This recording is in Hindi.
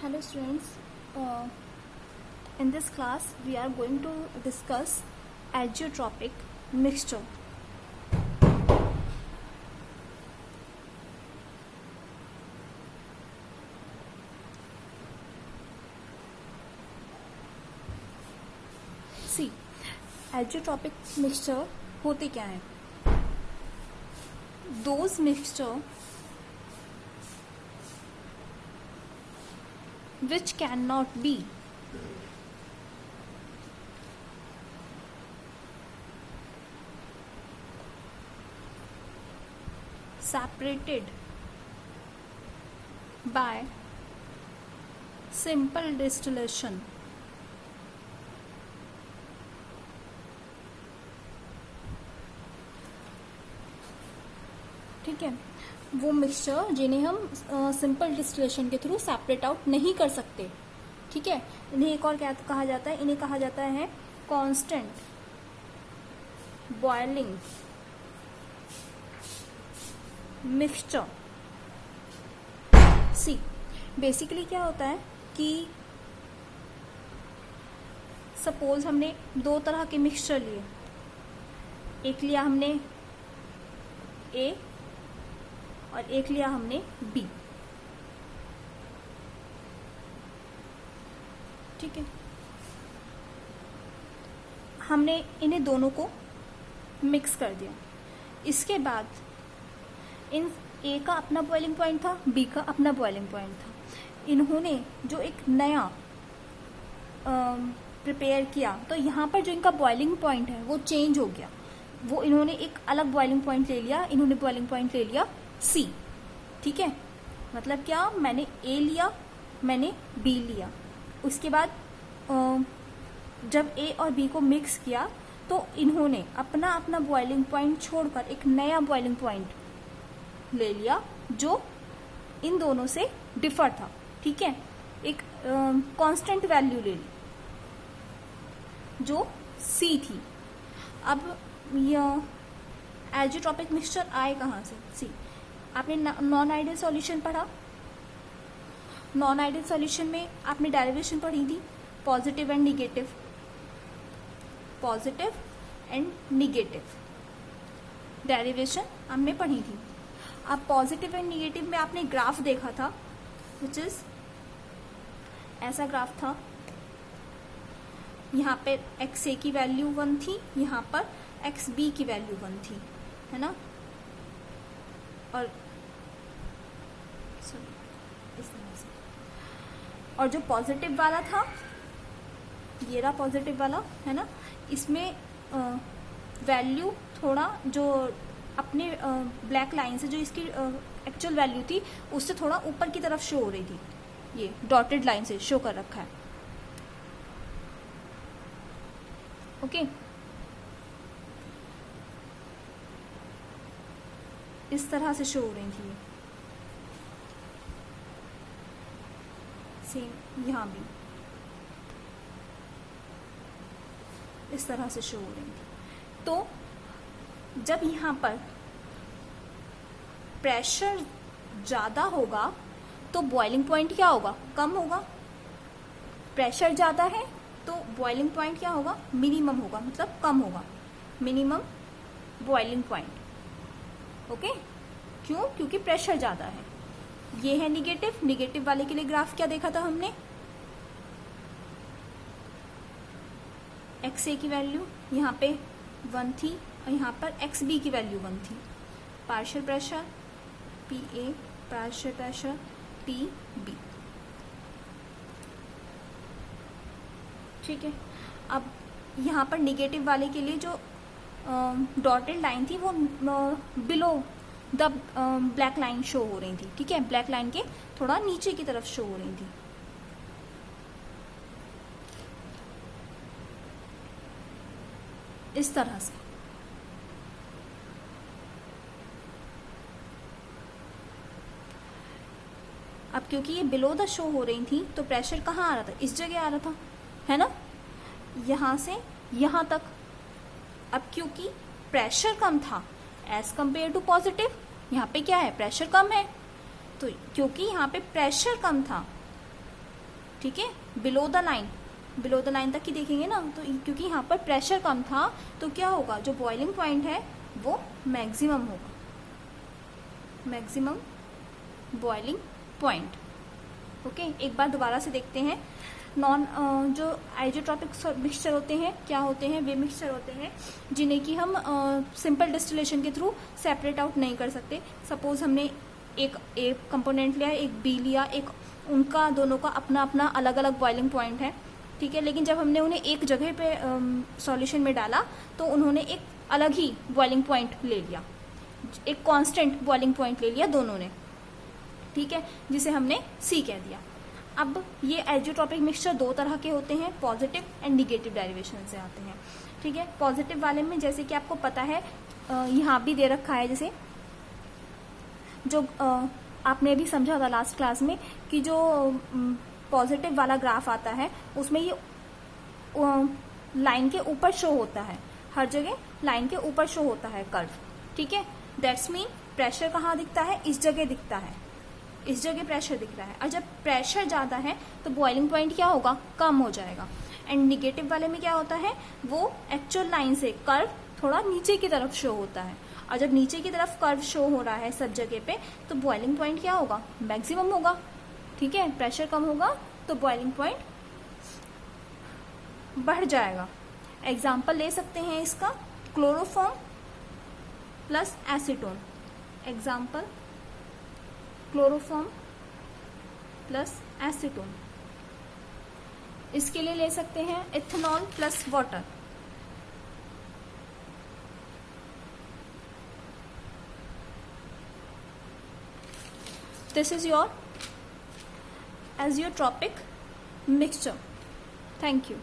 Hello students, uh, in this class we are going to discuss azeotropic mixture. See, azeotropic mixture होते क्या हैं? Those mixture which cannot be separated by simple distillation ठीक है, वो मिक्सचर जिन्हें हम सिंपल डिस्टिलेशन के थ्रू सेपरेट आउट नहीं कर सकते. ठीक है, इन्हें एक और क्या कहा जाता है? इन्हें कहा जाता है constant boiling mixture. See basically क्या होता है कि सपोज हमने दो तरह के मिक्सचर लिए. एक लिया हमने ए और एक लिया हमने बी. ठीक है, हमने इन्हें दोनों को मिक्स कर दिया. इसके बाद इन ए का अपना बॉइलिंग पॉइंट था, बी का अपना बॉइलिंग पॉइंट था. इन्होंने जो एक नया प्रिपेयर किया तो यहाँ पर जो इनका बॉइलिंग पॉइंट है वो चेंज हो गया. वो इन्होंने एक अलग बॉइलिंग पॉइंट ले लिया. इन्होंने बॉइलिंग पॉइंट ले लिया सी. ठीक है, मतलब क्या, मैंने ए लिया, मैंने बी लिया. उसके बाद जब ए और बी को मिक्स किया तो इन्होंने अपना अपना बॉइलिंग पॉइंट छोड़कर एक नया बॉइलिंग पॉइंट ले लिया जो इन दोनों से डिफर था. ठीक है, एक कांस्टेंट वैल्यू ले ली जो सी थी. अब यह एज़ोट्रोपिक मिक्सचर आए कहाँ से? सी, आपने नॉन आइडियल सॉल्यूशन पढ़ा. नॉन आइडियल सॉल्यूशन में आपने डेरिवेशन पढ़ी थी, positive and negative. Positive and negative derivation हमने पढ़ी थी. अब पॉजिटिव एंड निगेटिव में आपने ग्राफ देखा था, विच इज ऐसा ग्राफ था. यहाँ पे एक्स ए की वैल्यू 1 थी, यहाँ पर एक्स बी की वैल्यू 1 थी, है ना. और इस तरह से. और जो पॉजिटिव वाला था, ये रहा पॉजिटिव वाला, है ना. इसमें वैल्यू थोड़ा जो अपने ब्लैक लाइन से जो इसकी एक्चुअल वैल्यू थी उससे थोड़ा ऊपर की तरफ शो हो रही थी. ये डॉटेड लाइन से शो कर रखा है. ओके, इस तरह से शो हो रही थी. सेम यहाँ भी इस तरह से शो हो रही थी. तो जब यहाँ पर प्रेशर ज्यादा होगा तो बॉइलिंग पॉइंट क्या होगा? कम होगा. प्रेशर ज्यादा है तो बॉइलिंग पॉइंट क्या होगा? मिनिमम होगा, मतलब कम होगा. Minimum boiling point. ओके, क्यों? क्योंकि प्रेशर ज्यादा है. ये है निगेटिव. निगेटिव वाले के लिए ग्राफ क्या देखा था हमने? एक्स ए की वैल्यू यहाँ पे 1 थी और यहाँ पर एक्स बी की वैल्यू 1 थी. Partial pressure P A, partial pressure P B. ठीक है, अब यहाँ पर निगेटिव वाले के लिए जो डॉटेड लाइन थी वो below the black line show हो रही थी. ठीक है, ब्लैक लाइन के थोड़ा नीचे की तरफ शो हो रही थी. इस तरह से. अब क्योंकि ये बिलो द शो हो रही थी तो प्रेशर कहाँ आ रहा था? इस जगह आ रहा था, है ना, यहां से यहां तक. अब क्योंकि प्रेशर कम था एज कंपेयर टू पॉजिटिव, यहाँ पे क्या है? प्रेशर कम है. तो क्योंकि यहाँ पे प्रेशर कम था ठीक है, बिलो द लाइन तक ही देखेंगे ना, तो क्योंकि यहाँ पर प्रेशर कम था तो क्या होगा, जो बॉइलिंग पॉइंट है वो मैक्सिमम होगा, मैक्सिमम बॉइलिंग पॉइंट। ओके, एक बार दोबारा से देखते हैं। जो आइजोट्रॉपिक मिक्सचर होते हैं क्या होते हैं, वे मिक्सचर होते हैं जिन्हें कि हम सिंपल डिस्टिलेशन के थ्रू सेपरेट आउट नहीं कर सकते। सपोज हमने एक ए कंपोनेंट लिया, एक बी लिया, एक उनका दोनों का अपना अपना अलग अलग बॉइलिंग पॉइंट है, ठीक है, लेकिन जब हमने उन्हें एक जगह पे सॉल्यूशन में डाला तो उन्होंने एक अलग ही बॉइलिंग पॉइंट ले लिया, एक कांस्टेंट बॉइलिंग पॉइंट ले लिया दोनों ने, ठीक है, जिसे हमने सी कह दिया। अब ये आइजोट्रॉपिक मिक्सचर दो तरह के होते हैं, पॉजिटिव एंड निगेटिव डेरिवेशन से आते हैं, ठीक है। पॉजिटिव वाले में जैसे कि आपको पता है, यहाँ भी दे रखा है, जैसे जो आपने भी समझा था लास्ट क्लास में कि जो पॉजिटिव वाला ग्राफ आता है उसमें ये लाइन के ऊपर शो होता है, हर जगह लाइन के ऊपर शो होता है कर्व, ठीक है। दैट्स मीन प्रेशर कहाँ दिखता है, इस जगह दिखता है, इस जगह प्रेशर दिख रहा है, और जब प्रेशर ज़्यादा है तो बॉइलिंग पॉइंट क्या होगा, कम हो जाएगा। एंड निगेटिव वाले में क्या होता है, वो एक्चुअल लाइन से कर्व थोड़ा नीचे की तरफ शो होता है, और जब नीचे की तरफ कर्व शो हो रहा है सब जगह पे तो बॉइलिंग पॉइंट क्या होगा, मैक्सिमम होगा, ठीक है। प्रेशर कम होगा तो बॉइलिंग पॉइंट बढ़ जाएगा। एग्जाम्पल ले सकते हैं इसका, chloroform plus acetone. Example, chloroform plus acetone. इसके लिए ले सकते हैं ethanol plus water. This is your azeotropic mixture. Thank you.